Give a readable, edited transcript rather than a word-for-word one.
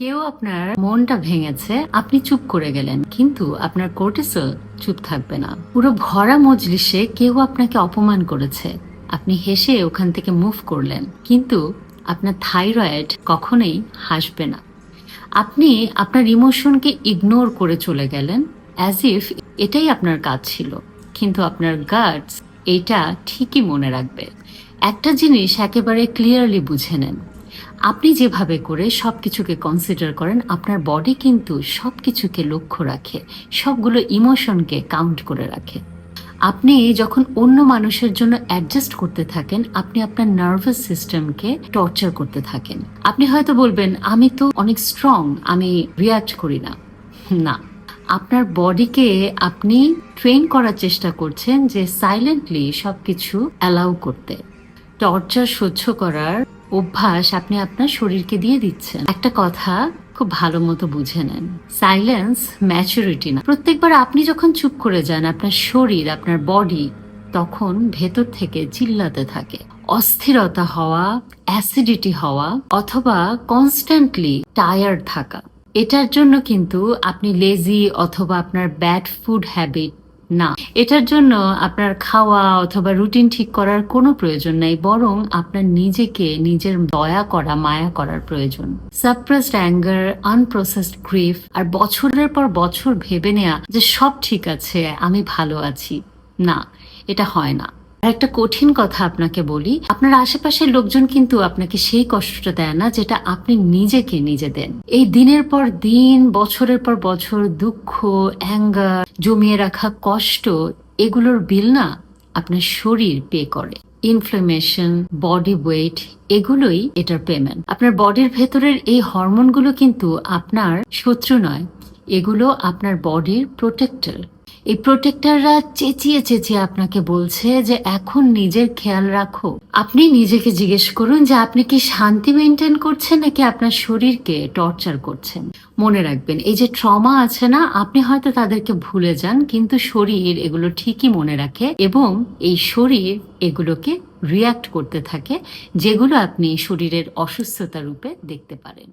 কেউ আপনার মনটা ভেঙেছে, আপনি চুপ করে গেলেন, কিন্তু আপনার কর্টিসল চুপ থাকবে না। পুরো ভরা মজলিসে কেউ আপনাকে অপমান করেছে, আপনি হেসে ওখান থেকে মুভ করলেন, কিন্তু আপনার থাইরয়েড কখনোই হাসবে না। আপনি আপনার ইমোশনকে ইগনোর করে চলে গেলেন, অ্যাজ ইফ এটাই আপনার কাজ ছিল, কিন্তু আপনার গাটস এইটা ঠিকই মনে রাখবে। একটা জিনিস একেবারে ক্লিয়ারলি বুঝে নেন, আপনি যেভাবে করে সবকিছুকে কনসিডার করেন, আপনার বডি কিন্তু সবকিছুকে লক্ষ্য রাখে, সবগুলো ইমোশনকে কাউন্ট করে রাখে। আপনি যখন অন্য মানুষের জন্য অ্যাডজাস্ট করতে থাকেন, আপনি আপনার নার্ভাস সিস্টেমকে টর্চার করতে থাকেন। আপনি হয়তো বলবেন, আমি তো অনেক স্ট্রং, আমি রিয়াক্ট করি না। না, আপনার বডিকে আপনি ট্রেন করার চেষ্টা করছেন যে সাইলেন্টলি সবকিছু অ্যালাউ করতে। টর্চার সহ্য করার অভ্যাস আপনি আপনার শরীরকে দিয়ে দিচ্ছেন। একটা কথা খুব ভালো মতো বুঝে নেন, সাইলেন্স ম্যাচুরিটি না। প্রত্যেকবার আপনি যখন চুপ করে যান, আপনার শরীর, আপনার বডি তখন ভেতর থেকে চিল্লাতে থাকে। অস্থিরতা হওয়া, অ্যাসিডিটি হওয়া, অথবা কনস্ট্যান্টলি টায়ার্ড থাকা। এটার জন্য কিন্তু আপনি লেজি অথবা আপনার ব্যাড ফুড হ্যাবিট না, এটার জন্য আপনার খাওয়া অথবা রুটিন ঠিক করার কোনো প্রয়োজন নাই, বরং আপনার নিজেকে নিজের দয়া করা, মায়া করার প্রয়োজন। সাপ্রেসড অ্যাঙ্গার, আনপ্রসেসড গ্রিফ, আর বছরের পর বছর ভেবে নেয়া যে সব ঠিক আছে, আমি ভালো আছি, না, এটা হয় না। আর একটা কঠিন কথা আপনাকে বলি, আপনার আশেপাশের লোকজন কিন্তু আপনাকে সেই কষ্টটা দেয় না যেটা আপনি নিজেকে নিজে দেন। এই দিনের পর দিন, বছরের পর বছর দুঃখ, অ্যাঙ্গার, জমিয়ে রাখা কষ্ট, এগুলোর বিল না আপনার শরীর পে করে। ইনফ্লামেশন, বডি ওয়েট, এগুলোই এটার পেমেন্ট। আপনার বডির ভেতরের এই হরমোনগুলো কিন্তু আপনার শত্রু নয়, এগুলো আপনার বডির প্রোটেক্টর। এই প্রোটেক্টররা চেঁচিয়ে চেঁচিয়ে আপনাকে বলছে যে এখন নিজের খেয়াল রাখো। আপনি নিজেকে জিজ্ঞেস করুন যে আপনি কি শান্তি মেনটেন করছেন নাকি আপনার শরীরকে টর্চার করছেন। মনে রাখবেন, এই যে ট্রমা আছে না, আপনি হয়তো তাদেরকে ভুলে যান, কিন্তু শরীর এগুলো ঠিকই মনে রাখে, এবং এই শরীর এগুলোকে রিয়াক্ট করতে থাকে, যেগুলো আপনি শরীরের অসুস্থতা রূপে দেখতে পারেন।